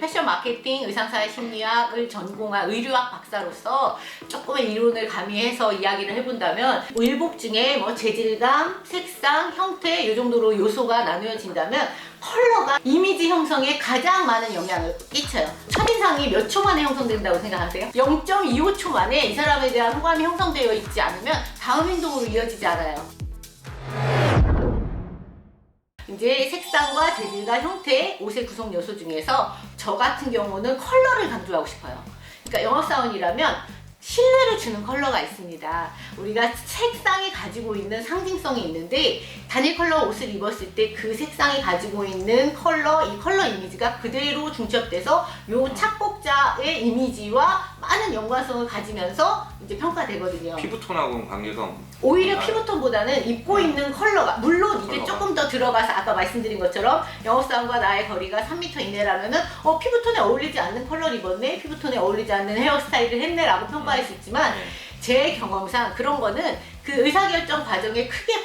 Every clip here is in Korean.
패션 마케팅, 의상사회 심리학을 전공한 의류학 박사로서 조금의 이론을 가미해서 이야기를 해본다면 의복 중에 뭐 재질감, 색상, 형태 이 정도로 요소가 나누어진다면 컬러가 이미지 형성에 가장 많은 영향을 끼쳐요. 첫인상이 몇 초 만에 형성된다고 생각하세요? 0.25초 만에 이 사람에 대한 호감이 형성되어 있지 않으면 다음 행동으로 이어지지 않아요. 이제 색상과 재질과 형태, 옷의 구성 요소 중에서 저 같은 경우는 컬러를 강조하고 싶어요. 그러니까 영업사원이라면 신뢰를 주는 컬러가 있습니다. 우리가 색상이 가지고 있는 상징성이 있는데 단일 컬러 옷을 입었을 때 그 색상이 가지고 있는 컬러, 이 컬러 이미지가 그대로 중첩돼서 요 착복자의 이미지와 많은 연관성을 가지면서 이제 평가되거든요. 피부톤하고는 관계가 오히려 피부톤보다는 입고 있는 컬러가, 물론 이제 조금 더 들어가서 아까 말씀드린 것처럼 영업사원과 나의 거리가 3m 이내라면은 피부톤에 어울리지 않는 컬러를 입었네, 피부톤에 어울리지 않는 헤어스타일을 했네 라고 평가할 수 있지만 제 경험상 그런 거는 그 의사결정 과정에 크게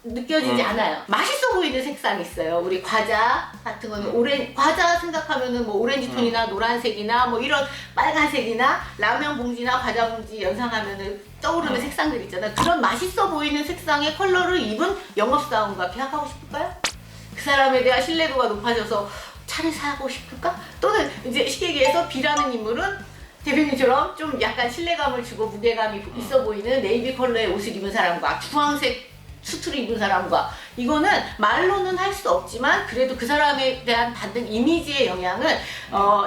느껴지지 않아요. 맛있어 보이는 색상이 있어요. 우리 과자 같은 거는 과자 생각하면은 뭐 오렌지 톤이나 노란색이나 뭐 이런 빨간색이나 라면 봉지나 과자 봉지 연상하면은 떠오르는 색상들 있잖아요. 그런 맛있어 보이는 색상의 컬러를 입은 영업사원과 계약하고 싶을까요? 그 사람에 대한 신뢰도가 높아져서 차를 사고 싶을까? 또는 이제 쉽게 얘기해서 B라는 인물은 대표님처럼 좀 약간 신뢰감을 주고 무게감이 있어 보이는 네이비 컬러의 옷을 입은 사람과 주황색 수트를 입은 사람과, 이거는 말로는 할 수 없지만 그래도 그 사람에 대한 받는 이미지의 영향은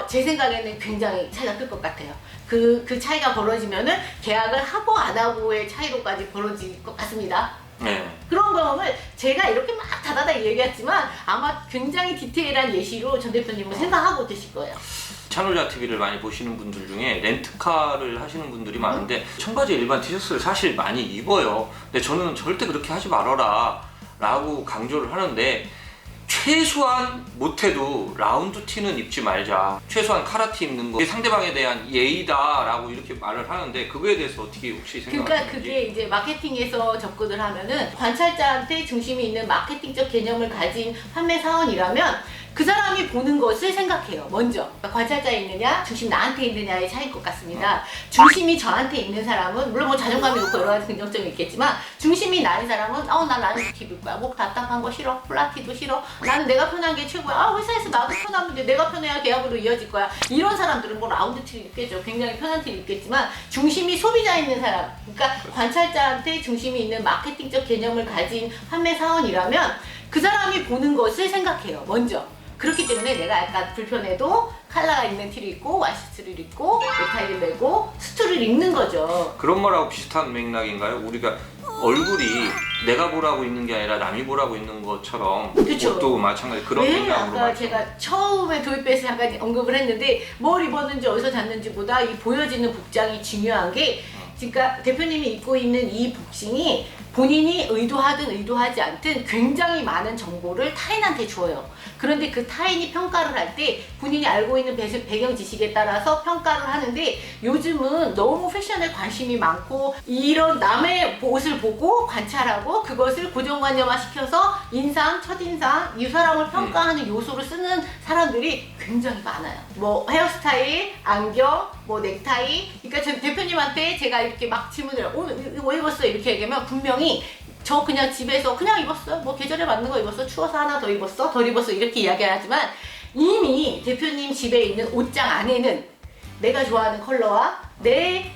제 생각에는 굉장히 차이가 클 것 같아요. 그 차이가 벌어지면은 계약을 하고 안 하고의 차이로까지 벌어질 것 같습니다. 그런 경험을 제가 이렇게 막 다다다 얘기했지만 아마 굉장히 디테일한 예시로 전 대표님은 생각하고 계실 거예요. 차놀자 TV를 많이 보시는 분들 중에 렌트카를 하시는 분들이 많은데 청바지 일반 티셔츠를 사실 많이 입어요. 근데 저는 절대 그렇게 하지 말아라 라고 강조를 하는데, 최소한 못해도 라운드 티는 입지 말자, 최소한 카라티 입는 거 상대방에 대한 예의다 라고 이렇게 말을 하는데, 그거에 대해서 어떻게 혹시 생각하시는지? 그러니까 그게 이제 마케팅에서 접근을 하면은 관찰자한테 중심이 있는 마케팅적 개념을 가진 판매 사원이라면 그 사람이 보는 것을 생각해요. 먼저 관찰자에 있느냐, 중심 나한테 있느냐의 차이일 것 같습니다. 중심이 저한테 있는 사람은 물론 뭐 자존감이 높고 여러 가지 긍정점이 있겠지만, 중심이 나인 사람은 난 라운드 티 입을 거야, 목 답답한 거 싫어, 플라티도 싫어, 나는 내가 편한 게 최고야, 회사에서 나도 편하면 내가 편해야 계약으로 이어질 거야, 이런 사람들은 뭐 라운드 티를 입겠죠. 굉장히 편한 티를 입겠지만, 중심이 소비자 있는 사람, 그러니까 관찰자한테 중심이 있는 마케팅적 개념을 가진 판매 사원이라면 그 사람이 보는 것을 생각해요. 먼저. 그렇기 때문에 내가 약간 불편해도 컬러가 있는 티를 입고 와이셔츠를 입고 넥타이를 매고 수트를 입는 거죠. 그런 말하고 비슷한 맥락인가요? 우리가 얼굴이 내가 보라고 있는 게 아니라 남이 보라고 있는 것처럼, 그쵸. 옷도 마찬가지 그런 맥락으로 아까 제가 처음에 도입부에서 잠깐 언급을 했는데 뭘 입었는지 어디서 잤는지보다 이 보여지는 복장이 중요한 게, 그러니까 대표님이 입고 있는 이 복싱이 본인이 의도하든 의도하지 않든 굉장히 많은 정보를 타인한테 줘요. 그런데 그 타인이 평가를 할 때 본인이 알고 있는 배경 지식에 따라서 평가를 하는데, 요즘은 너무 패션에 관심이 많고 이런 남의 옷을 보고 관찰하고 그것을 고정관념화 시켜서 인상, 첫인상, 이 사람을 평가하는 요소로 쓰는 사람들이 굉장히 많아요. 뭐 헤어스타일, 안경, 뭐 넥타이. 그러니까 저 대표님한테 제가 이렇게 막 질문을 오늘 뭐 입었어 이렇게 얘기하면 분명히 저 그냥 집에서 그냥 입었어, 뭐 계절에 맞는 거 입었어, 추워서 하나 더 입었어, 덜 입었어 이렇게 이야기하지만, 이미 대표님 집에 있는 옷장 안에는 내가 좋아하는 컬러와 내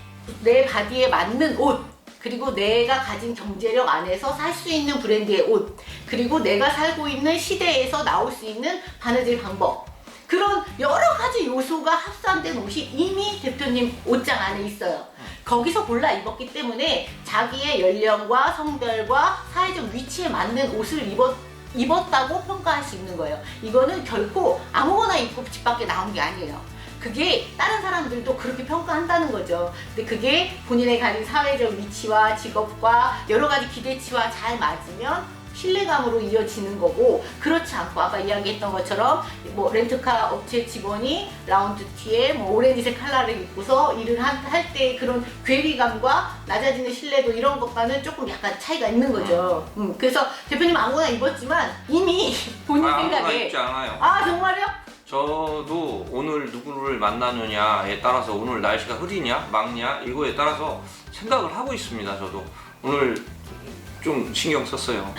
바디에 맞는 옷, 그리고 내가 가진 경제력 안에서 살 수 있는 브랜드의 옷, 그리고 내가 살고 있는 시대에서 나올 수 있는 바느질 방법, 그런 여러 가지 요소가 합산된 옷이 이미 대표님 옷장 안에 있어요. 거기서 골라 입었기 때문에 자기의 연령과 성별과 사회적 위치에 맞는 옷을 입었다고 평가할 수 있는 거예요. 이거는 결코 아무거나 입고 집 밖에 나온 게 아니에요. 그게 다른 사람들도 그렇게 평가한다는 거죠. 근데 그게 본인의 가진 사회적 위치와 직업과 여러 가지 기대치와 잘 맞으면 신뢰감으로 이어지는 거고, 그렇지 않고 아까 이야기했던 것처럼 뭐 렌트카 업체 직원이 라운드 티에 뭐 오렌지색 컬러를 입고서 일을 할 때 그런 괴리감과 낮아지는 신뢰도, 이런 것과는 조금 약간 차이가 있는 거죠. 그래서 대표님 아무거나 입었지만 이미 본인 아무거나 생각에 입지 않아요. 아 정말요? 저도 오늘 누구를 만나느냐에 따라서 오늘 날씨가 흐리냐 맑냐 이거에 따라서 생각을 하고 있습니다. 저도 오늘 좀 신경 썼어요.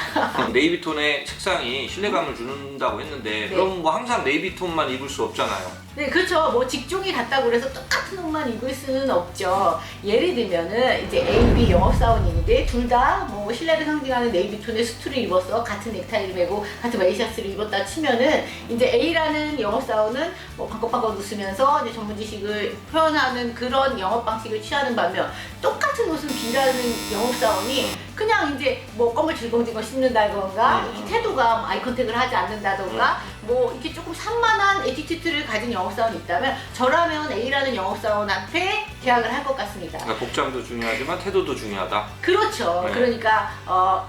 네이비톤의 색상이 신뢰감을 준다고 했는데 네. 그럼 뭐 항상 네이비톤만 입을 수 없잖아요. 네, 그렇죠. 뭐 직종이 같다고 그래서 똑같은 옷만 입을 수는 없죠. 예를 들면은 이제 A, B 영업사원인데 둘 다 뭐 신뢰를 상징하는 네이비톤의 수트를 입었어. 같은 넥타이를 메고 같은 웨이셔츠를 입었다 치면은 이제 A라는 영업사원은 뭐 방긋방긋 웃으면서 이제 전문 지식을 표현하는 그런 영업 방식을 취하는 반면 똑같은 옷은 B라는 영업사원이 그냥 이제 뭐 껌을 질겅질겅 씹는다던가 이렇게 태도가 뭐 아이컨택을 하지 않는다던가 뭐 이렇게 조금 산만한 에티튜드를 가진 영업사원이 있다면 저라면 A라는 영업사원한테 계약을 할 것 같습니다. 그러니까 복장도 중요하지만 태도도 중요하다. 그렇죠. 네. 그러니까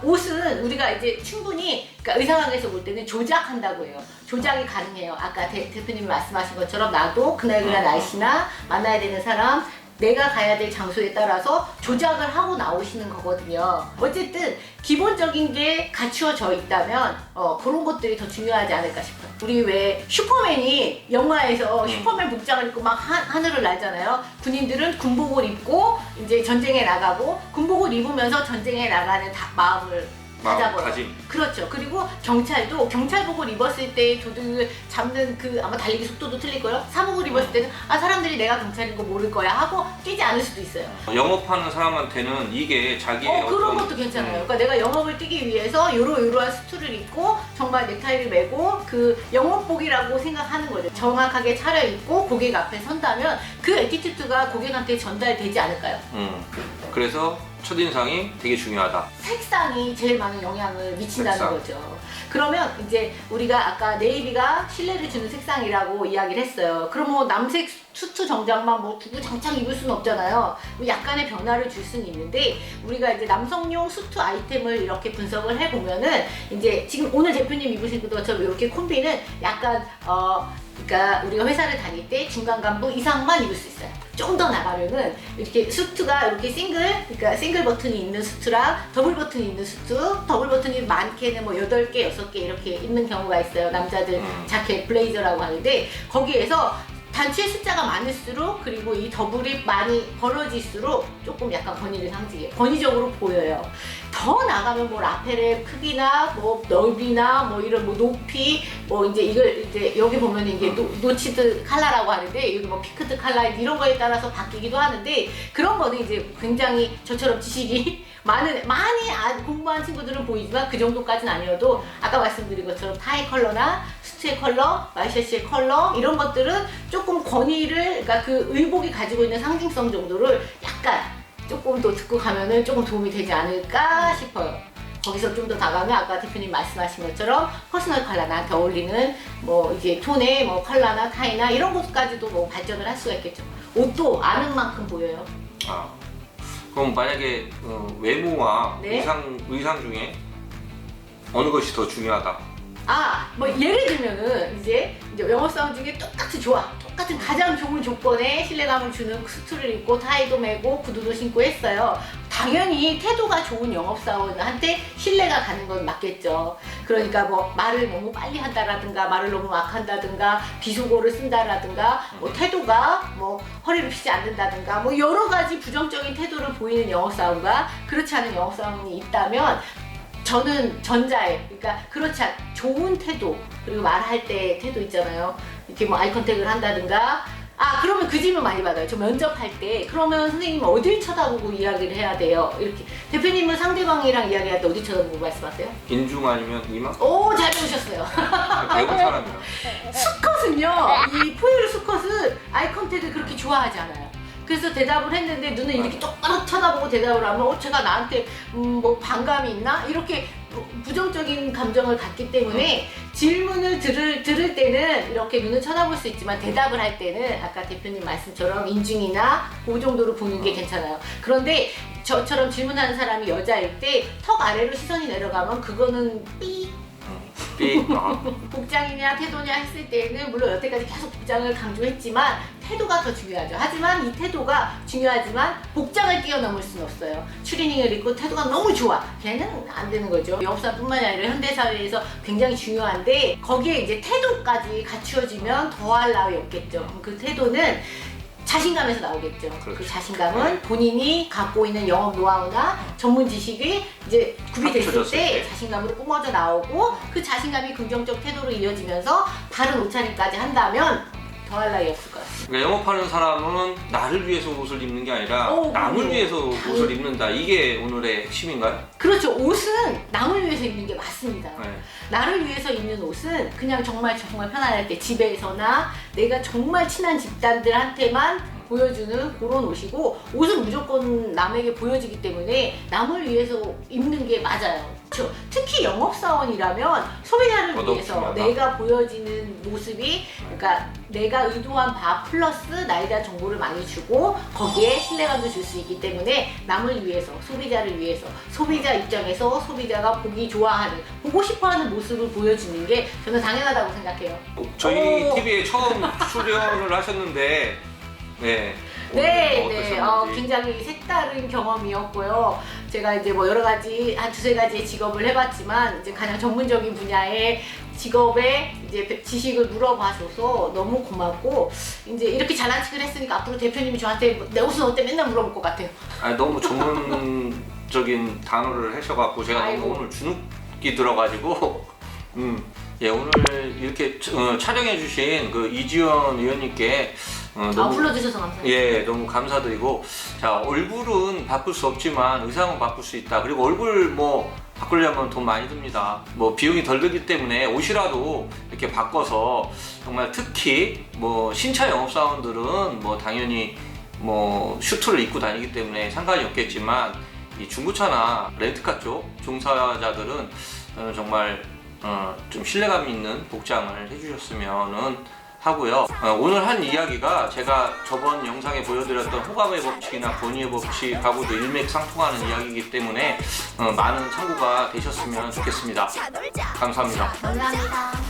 옷은 우리가 이제 충분히 그러니까 의상학에서 볼 때는 조작한다고 해요. 조작이 가능해요. 아까 대표님이 말씀하신 것처럼 나도 그날그날 날씨나 만나야 되는 사람 내가 가야 될 장소에 따라서 조작을 하고 나오시는 거거든요. 어쨌든 기본적인 게 갖추어져 있다면 그런 것들이 더 중요하지 않을까 싶어요. 우리 왜 슈퍼맨이 영화에서 슈퍼맨 복장을 입고 막 하늘을 날잖아요. 군인들은 군복을 입고 이제 전쟁에 나가고 군복을 입으면서 전쟁에 나가는 마음을 가자고요. 다짐. 그렇죠. 그리고 경찰도 경찰복을 입었을 때 도둑을 잡는 그 아마 달리기 속도도 틀릴 거예요. 사복을 입었을 때는 사람들이 내가 경찰인 거 모를 거야 하고 뛰지 않을 수도 있어요. 영업하는 사람한테는 이게 자기의 그런 것도 괜찮아요. 그러니까 내가 영업을 뛰기 위해서 요러요러한 수트를 입고 정말 넥타이를 메고 그 영업복이라고 생각하는 거죠. 정확하게 차려입고 고객 앞에 선다면 그 애티튜드가 고객한테 전달되지 않을까요? 그래서 첫인상이 되게 중요하다. 색상이 제일 많은 영향을 미친다는 색상. 거죠. 그러면 이제 우리가 아까 네이비가 신뢰를 주는 색상이라고 이야기를 했어요. 그럼 뭐 남색 수트 정장만 뭐 주구장창 입을 수는 없잖아요. 뭐 약간의 변화를 줄 수는 있는데 우리가 이제 남성용 수트 아이템을 이렇게 분석을 해보면은 이제 지금 오늘 대표님 입으신 것처럼 이렇게 콤비는 약간 그러니까 우리가 회사를 다닐 때 중간 간부 이상만 입을 수 있어요. 좀 더 나가면은 이렇게 수트가 이렇게 그러니까 싱글 버튼이 있는 수트랑 더블 버튼이 있는 수트, 더블 버튼이 많게는 뭐 8개, 6개 이렇게 입는 경우가 있어요. 남자들 자켓, 블레이저라고 하는데 거기에서 단추의 숫자가 많을수록 그리고 이 더블이 많이 벌어질수록 조금 약간 권위를 상징해요. 권위적으로 보여요. 더 나가면 뭐 라펠의 크기나 뭐 넓이나 뭐 이런 뭐 높이 뭐 이제 이걸 이제 여기 보면 이게 노치드 칼라라고 하는데 여기 뭐 피크드 칼라 이런 거에 따라서 바뀌기도 하는데 그런 거는 이제 굉장히 저처럼 지식이 많이 공부한 친구들은 보이지만 그 정도까지는 아니어도 아까 말씀드린 것처럼 타이 컬러나 수트의 컬러, 와이셔츠의 컬러 이런 것들은 조금 권위를 그러니까 그 의복이 가지고 있는 상징성 정도를 약간 조금 더 듣고 가면은 조금 도움이 되지 않을까 싶어요. 거기서 좀 더 나가면 아까 대표님 말씀하신 것처럼 퍼스널 컬러 나한테 어울리는 뭐 이제 톤의 뭐 컬러나 타이나 이런 것까지도 뭐 발전을 할 수가 있겠죠. 옷도 아는 만큼 보여요. 그럼 만약에 외모와 네? 의상 중에 어느 것이 더 중요하다? 뭐 예를 들면은 이제 영업사원 중에 똑같은 가장 좋은 조건에 신뢰감을 주는 수트를 입고 타이도 메고 구두도 신고 했어요. 당연히 태도가 좋은 영업사원한테 신뢰가 가는 건 맞겠죠. 그러니까 뭐 말을 너무 빨리 한다라든가 말을 너무 막 한다든가 비속어를 쓴다라든가 뭐 태도가 뭐 허리를 펴지 않는다든가 뭐 여러 가지 부정적인 태도를 보이는 영업사원과 그렇지 않은 영업사원이 있다면 저는 전자에 그러니까 그렇지 않은 좋은 태도 그리고 말할 때 태도 있잖아요. 이렇게 뭐 아이컨택을 한다든가 그러면 그 질문 많이 받아요. 저 면접할 때 그러면 선생님은 어딜 쳐다보고 이야기를 해야 돼요? 이렇게 대표님은 상대방이랑 이야기할 때 어디 쳐다보고 말씀하세요? 인중 아니면 이마? 오, 잘 배우셨어요. 배운 사람이야. 수컷은요, 이 포유류 수컷은 아이컨택을 그렇게 좋아하지 않아요. 그래서 대답을 했는데 눈을 이렇게 똑바로 쳐다보고 대답을 하면 쟤가 나한테 뭐 반감이 있나? 이렇게 부정적인 감정을 갖기 때문에 질문을 들을 때는 이렇게 눈을 쳐다볼 수 있지만 대답을 할 때는 아까 대표님 말씀처럼 인중이나 그 정도로 보는 게 괜찮아요. 그런데 저처럼 질문하는 사람이 여자일 때 턱 아래로 시선이 내려가면 그거는 삐 삑. 복장이냐 태도냐 했을 때는 물론 여태까지 계속 복장을 강조했지만 태도가 더 중요하죠. 하지만 이 태도가 중요하지만 복장을 뛰어넘을 수는 없어요. 추리닝을 입고 태도가 너무 좋아. 걔는 안 되는 거죠. 영업사뿐만이 아니라 현대사회에서 굉장히 중요한데 거기에 이제 태도까지 갖추어지면 더할 나위 없겠죠. 그럼 그 태도는 자신감에서 나오겠죠. 그렇죠. 그 자신감은 본인이 갖고 있는 영업 노하우나 전문 지식이 이제 구비됐을 합쳐졌을 때 때. 자신감으로 뿜어져 나오고 그 자신감이 긍정적 태도로 이어지면서 바른 옷차림까지 한다면 더할 나위 없을 것 같아요. 그러니까 영업하는 사람은 나를 위해서 옷을 입는 게 아니라 남을 그럼요. 위해서 옷을 입는다. 이게 오늘의 핵심인가요? 그렇죠. 옷은 남을 위해서 입는 게 맞습니다. 네. 나를 위해서 입는 옷은 그냥 정말 편안할 때 집에서나 내가 정말 친한 집단들한테만 보여주는 그런 옷이고 옷은 무조건 남에게 보여지기 때문에 남을 위해서 입는 게 맞아요. 그렇죠. 특히 영업사원이라면 소비자를 위해서 더더욱 내가 보여지는 모습이 그러니까 내가 의도한 바 플러스 나에 대한 정보를 많이 주고 거기에 신뢰감도 줄 수 있기 때문에 남을 위해서 소비자를 위해서 소비자 입장에서 소비자가 보기 좋아하는 보고 싶어하는 모습을 보여주는 게 저는 당연하다고 생각해요. 저희 오. TV에 처음 출연을 하셨는데 네. 네, 오늘 네. 어떠셨는지. 굉장히 색다른 경험이었고요. 제가 이제 뭐 여러 가지, 한 두세 가지의 직업을 해봤지만, 이제 가장 전문적인 분야의 직업에 이제 지식을 물어봐줘서 너무 고맙고, 이제 이렇게 잘난 척을 했으니까 앞으로 대표님이 저한테 내 옷은 어때 맨날 물어볼 것 같아요. 아니, 너무 전문적인 단어를 하셔갖고 제가 아이고. 너무 오늘 주눅이 들어가지고 예, 오늘 이렇게 촬영해주신 그 이지연 의원님께 너무 불러주셔서 감사합니다. 예, 너무 감사드리고 자 얼굴은 바꿀 수 없지만 의상은 바꿀 수 있다. 그리고 얼굴 뭐 바꾸려면 돈 많이 듭니다. 뭐 비용이 덜 들기 때문에 옷이라도 이렇게 바꿔서 정말 특히 뭐 신차 영업사원들은 뭐 당연히 뭐 슈트를 입고 다니기 때문에 상관이 없겠지만 이 중고차나 렌트카 쪽 종사자들은 정말 좀 신뢰감 있는 복장을 해주셨으면은 하고요. 오늘 한 이야기가 제가 저번 영상에 보여드렸던 호감의 법칙이나 권위의 법칙하고도 일맥상통하는 이야기이기 때문에 많은 참고가 되셨으면 좋겠습니다. 감사합니다. 감사합니다.